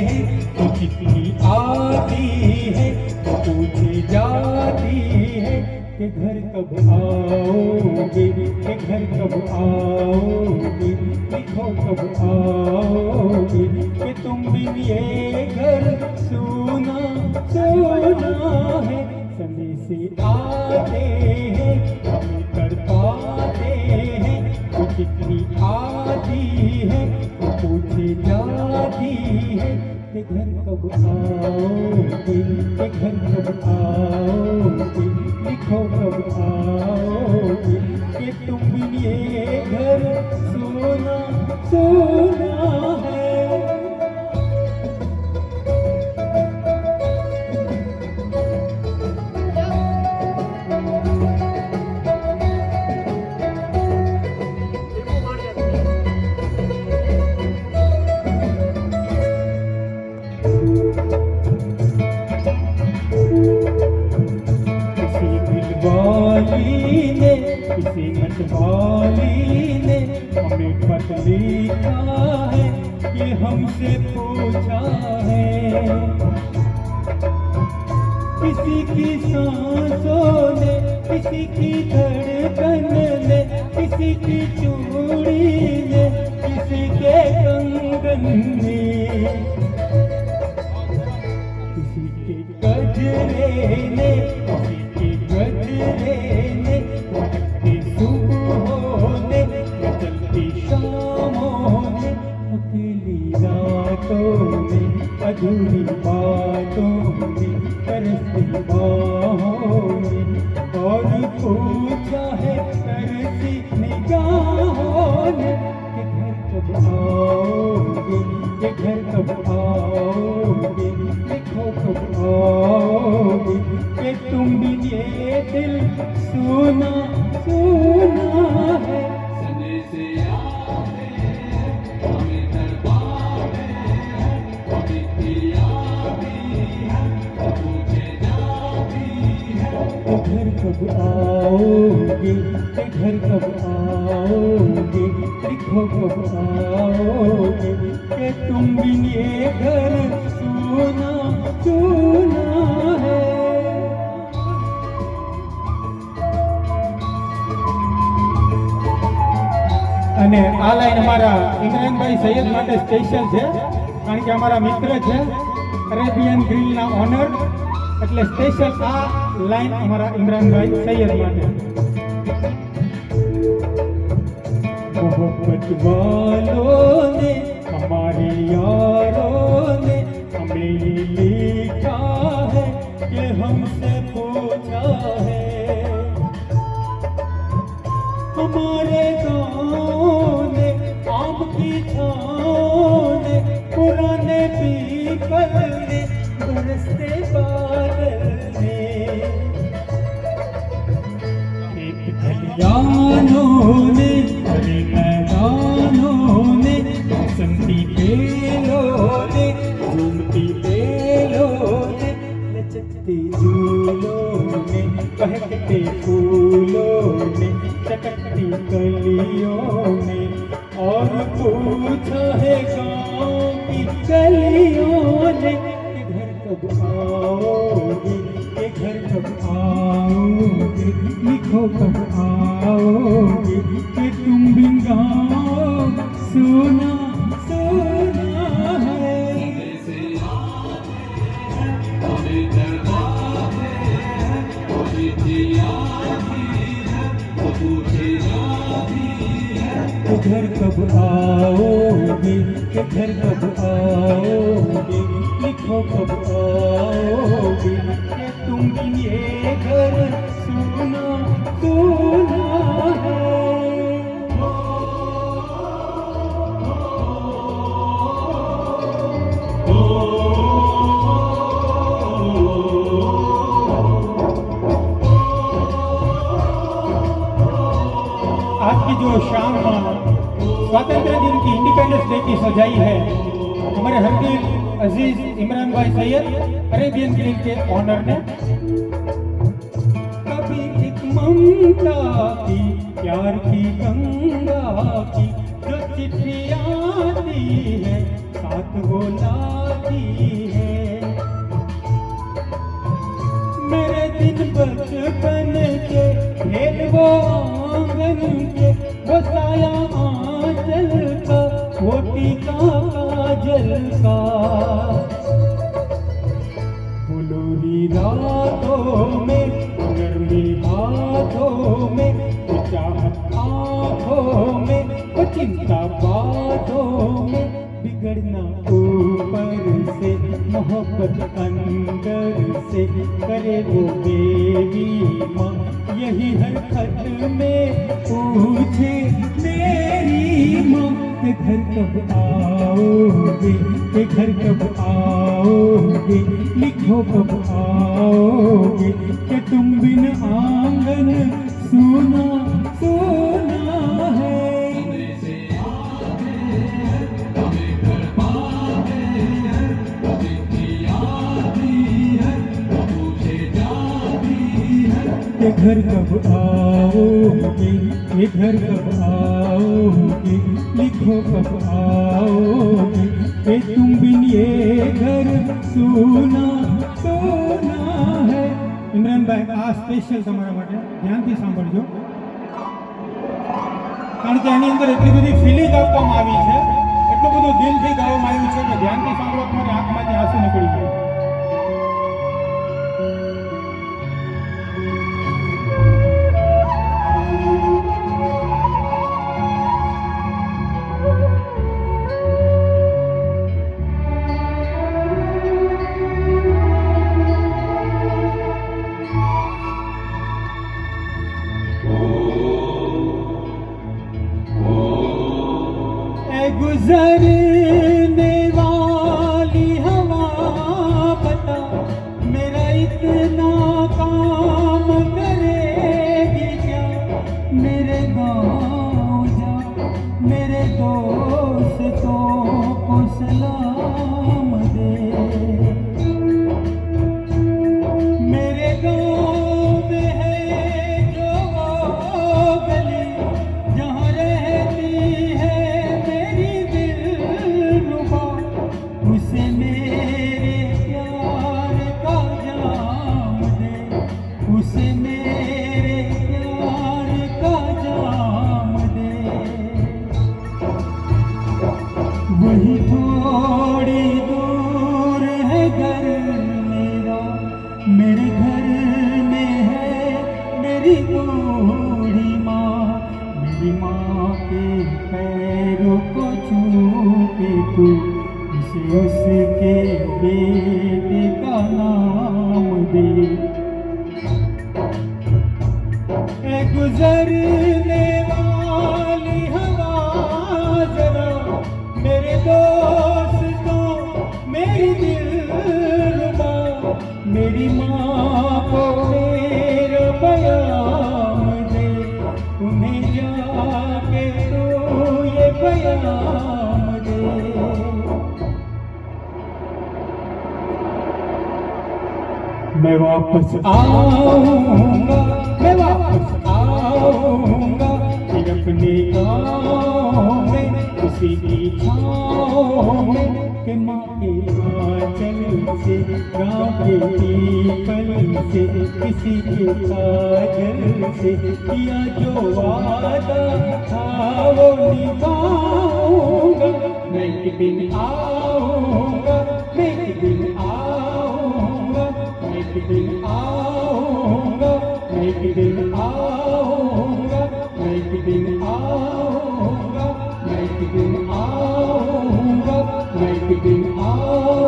हैं तो कितनी आती है, तो पूछे जाती है कि घर कब आओगे, कि घर कब आओगे, लिखो कब आओगे, कि तुम बिन ये घर सूना सूना है। संदेश आते हैं हमें तड़पाते हैं, तो कितनी आती है तो पूछे जाती है कि घर कब आओगे, कि घर कब आओगे, लिखो कब आओगे, कि तुम बिन ये घर सोना सोना है। किसी मतवाली ने हमें पत लिखा है, ये हमसे पूछा है। किसी की सांसों ने, किसी की धड़कन ने, किसी की चूड़ी ने, किसी के कंगन ने, किसी के गजरे ने, किसी के गजरे ने, चलती सुबहों ने, चलती शामों ने, अकेली रातों में, अधूरी बातों में, तरसती बाहों में, और पूछा है तरसी निगाहों ने कि घर कब आओगे, कि घर कब आओगे, लिखो कब आओगे, कि तुम बिन ये दिल सुना सुना है। घर कब आओगे, घर कब आओगे, लिखो कब आओगे, कि तुम बिन ये घर सोना सोना है। અને આ લાઈન અમારા ઇમરાનભાઈ સૈયદ માટે સ્પેશિયલ છે, કારણ કે અમારા મિત્ર છે અરેબિયન ગ્રીલના ઓનર, એટલે સ્પેશિયલ આ લાઈન અમારા ઇમરાનભાઈ સૈયદ માટે। मोहब्बत वालों ने, हमारे यारों ने हमें ये लिखा है कि हमसे पूछा है। हमारे गाँव ने, आम की छाँव ने, पुराने पीपल ने, बरसते बादल ने, एक खलियानों ने, हरे मैदानों ने, बसंती बेलों ने, झूमती बेलों ने, लचकते झूलों ने, बहकते फूलों ने, चटकती गलियों में, और पूछा है गाँव की गलियों ने कि घर कब आओगे, कि घर कब आओगे, लिखो कब आओगे, कि तुम बिन गाँव सोना सोना है। घर कब आओगे, घर कब आओगे, लिखो कब आओगे, कि तुम बिन ये घर सोना सोना है। आज की जो शाम स्वातंत्र दिन की इंडिपेंडेंस डे की सजाई है, हमारे हरदिल अजीज इमरान भाई सैयद अरेबियन ग्रिल के ऑनर ने। कभी एक ममता की, प्यार की गंगा की जो चिट्ठी आती है, साथ वो लाती जाती है। मेरे दिन बचपन के खेल वो आंगन के, वो साया आंचल का, वो टीका काजल का। फुलोरी रातों में, गर्मी हाथों में, वो चाहत आँखों में, वो चिंता बातों में, बिगड़ना ऊपर से, मोहब्बत अंदर से, करे वो देवी माँ यही हर खत में पूछे मेरी माँ के घर कब आओगे, के घर कब आओगे, लिखो कब आओगे, कि तुम बिन आंगन सुना सुना है। के घर कब आओगे, के घर कब आओगे, लिखो कब आओगे, के तुम बिन ये घर सुना सुना है। ઇમરાનભાઈ, આ સ્પેશિયલ તમારા માટે ધ્યાનથી સાંભળજો, કારણ કે આની અંદર એટલી બધી ફિલિંગ આપવામાં આવી છે, એટલું બધું દિલથી ગાવામાં આવ્યું છે કે ધ્યાનથી સાંભળો, તમારી આંખમાંથી આંસુ નીકળી જાય। गुजरने वाली हवा बता, मेरा इतना काम करेगी क्या, मेरे गाँव जा, मेरे दोस्तों को सलाम दे। मेरे गाँव में है जो वो गली, जहाँ रहती है उसे मेरे प्यार का जाम दे, उसे मेरे प्यार का जाम दे। वही थोड़ी दूर है घर मेरा, मेरे घर में है मेरी बूढ़ी माँ, मेरी माँ के पैरों को छू के तू उसके बेटे का नाम दे। ए गुजरने वाली हवा जरा, मेरे दोस्तों मेरी दिलरुबा, मेरी माँ को मेरा बयान दे, उन्हें जाके तो ये बयान दे। मैं वापस आऊंगा, मैं वापस आऊंगा, फिर अपने गाँव में, उसी की छाँव में, के माँ के आंचल से, गाँव के पीपल से, किसी के काजल से, किया जो वादा था वो निभाऊंगा। मैं एक दिन आऊंगा, मैं एक दिन आऊंगा, एक दिन आऊंगा, एक दिन आऊंगा, एक दिन आऊंगा, एक दिन आऊंगा, एक दिन आऊंगा।